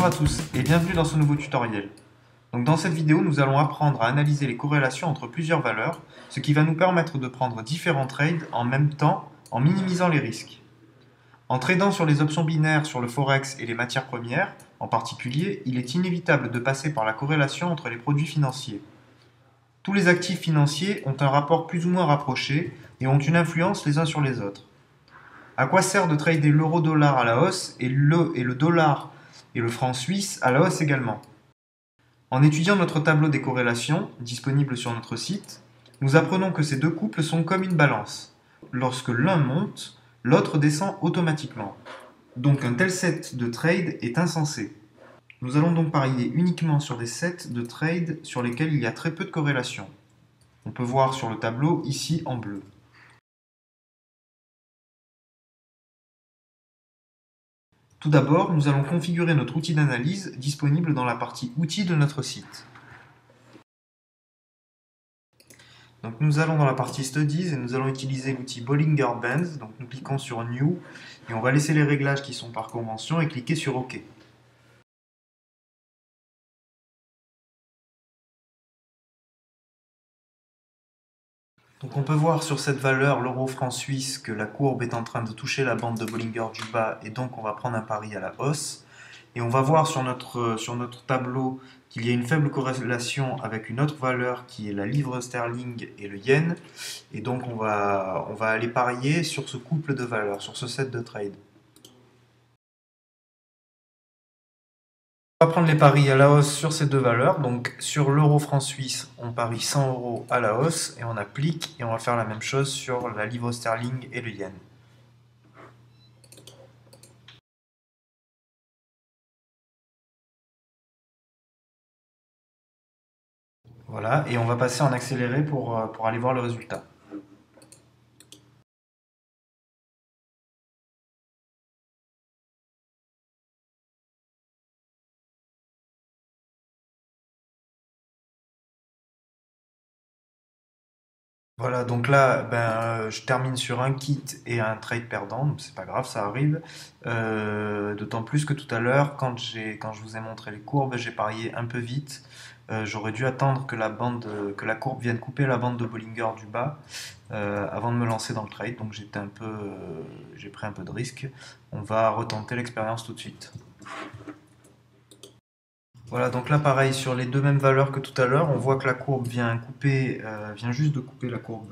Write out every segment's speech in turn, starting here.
à tous et bienvenue dans ce nouveau tutoriel. Donc dans cette vidéo, nous allons apprendre à analyser les corrélations entre plusieurs valeurs, ce qui va nous permettre de prendre différents trades en même temps en minimisant les risques. En tradant sur les options binaires sur le forex et les matières premières, en particulier, il est inévitable de passer par la corrélation entre les produits financiers. Tous les actifs financiers ont un rapport plus ou moins rapproché et ont une influence les uns sur les autres. À quoi sert de trader l'euro-dollar à la hausse et le dollar et le franc suisse à la hausse également? En étudiant notre tableau des corrélations, disponible sur notre site, nous apprenons que ces deux couples sont comme une balance. Lorsque l'un monte, l'autre descend automatiquement. Donc un tel set de trades est insensé. Nous allons donc parier uniquement sur des sets de trades sur lesquels il y a très peu de corrélation. On peut voir sur le tableau ici en bleu. Tout d'abord, nous allons configurer notre outil d'analyse disponible dans la partie outils de notre site. Donc nous allons dans la partie Studies et nous allons utiliser l'outil Bollinger Bands. Donc nous cliquons sur New et on va laisser les réglages qui sont par convention et cliquer sur OK. Donc on peut voir sur cette valeur, l'euro-franc suisse, que la courbe est en train de toucher la bande de Bollinger du bas et donc on va prendre un pari à la hausse. Et on va voir sur notre tableau qu'il y a une faible corrélation avec une autre valeur qui est la livre sterling et le yen. Et donc on va aller parier sur ce couple de valeurs, sur ce set de trades. On va prendre les paris à la hausse sur ces deux valeurs. Donc sur l'euro-franc suisse, on parie 100 € à la hausse et on applique. Et on va faire la même chose sur la livre sterling et le yen. Voilà, et on va passer en accéléré pour aller voir le résultat. Voilà, donc là, je termine sur un kit et un trade perdant, c'est pas grave, ça arrive. D'autant plus que tout à l'heure, quand je vous ai montré les courbes, j'ai parié un peu vite. J'aurais dû attendre que la courbe vienne couper la bande de Bollinger du bas avant de me lancer dans le trade. Donc j'ai pris un peu de risque. On va retenter l'expérience tout de suite. Voilà, donc là pareil, sur les deux mêmes valeurs que tout à l'heure, on voit que la courbe vient juste de couper la courbe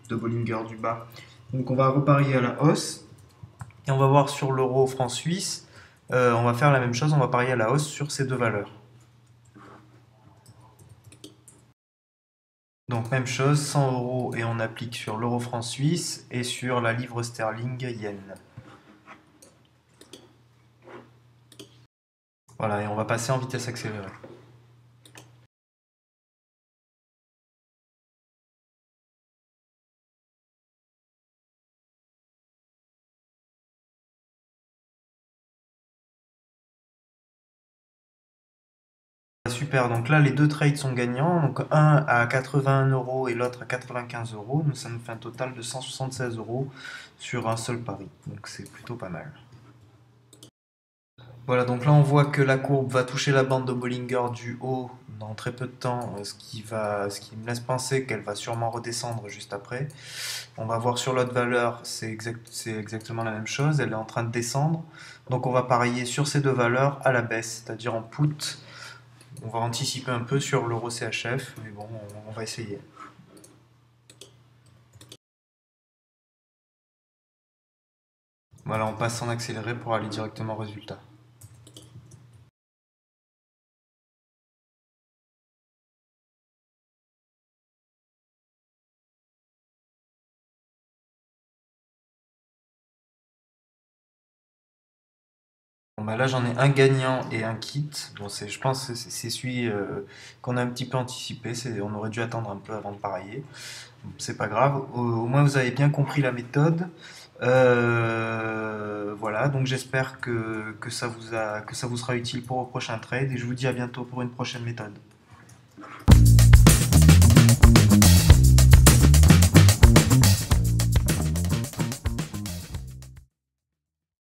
de Bollinger du bas. Donc on va reparier à la hausse. Et on va voir sur l'euro franc suisse, on va faire la même chose, on va parier à la hausse sur ces deux valeurs. Donc même chose, 100 € et on applique sur l'euro franc suisse et sur la livre sterling yen. Voilà, et on va passer en vitesse accélérée. Super, donc là les deux trades sont gagnants, donc un à 81 € et l'autre à 95 €, donc ça nous fait un total de 176 € sur un seul pari, donc c'est plutôt pas mal. Voilà, donc là on voit que la courbe va toucher la bande de Bollinger du haut dans très peu de temps, ce qui me laisse penser qu'elle va sûrement redescendre juste après. On va voir sur l'autre valeur, c'est exactement la même chose, elle est en train de descendre. Donc on va parier sur ces deux valeurs à la baisse, c'est-à-dire en put. On va anticiper un peu sur l'euro CHF, mais bon, on va essayer. Voilà, on passe en accéléré pour aller directement au résultat. Bon, bah là j'en ai un gagnant et un kit. Bon, je pense que c'est celui qu'on a un petit peu anticipé. On aurait dû attendre un peu avant de parier. C'est pas grave. Au moins vous avez bien compris la méthode. Voilà, donc j'espère que ça vous sera utile pour vos prochains trades et je vous dis à bientôt pour une prochaine méthode.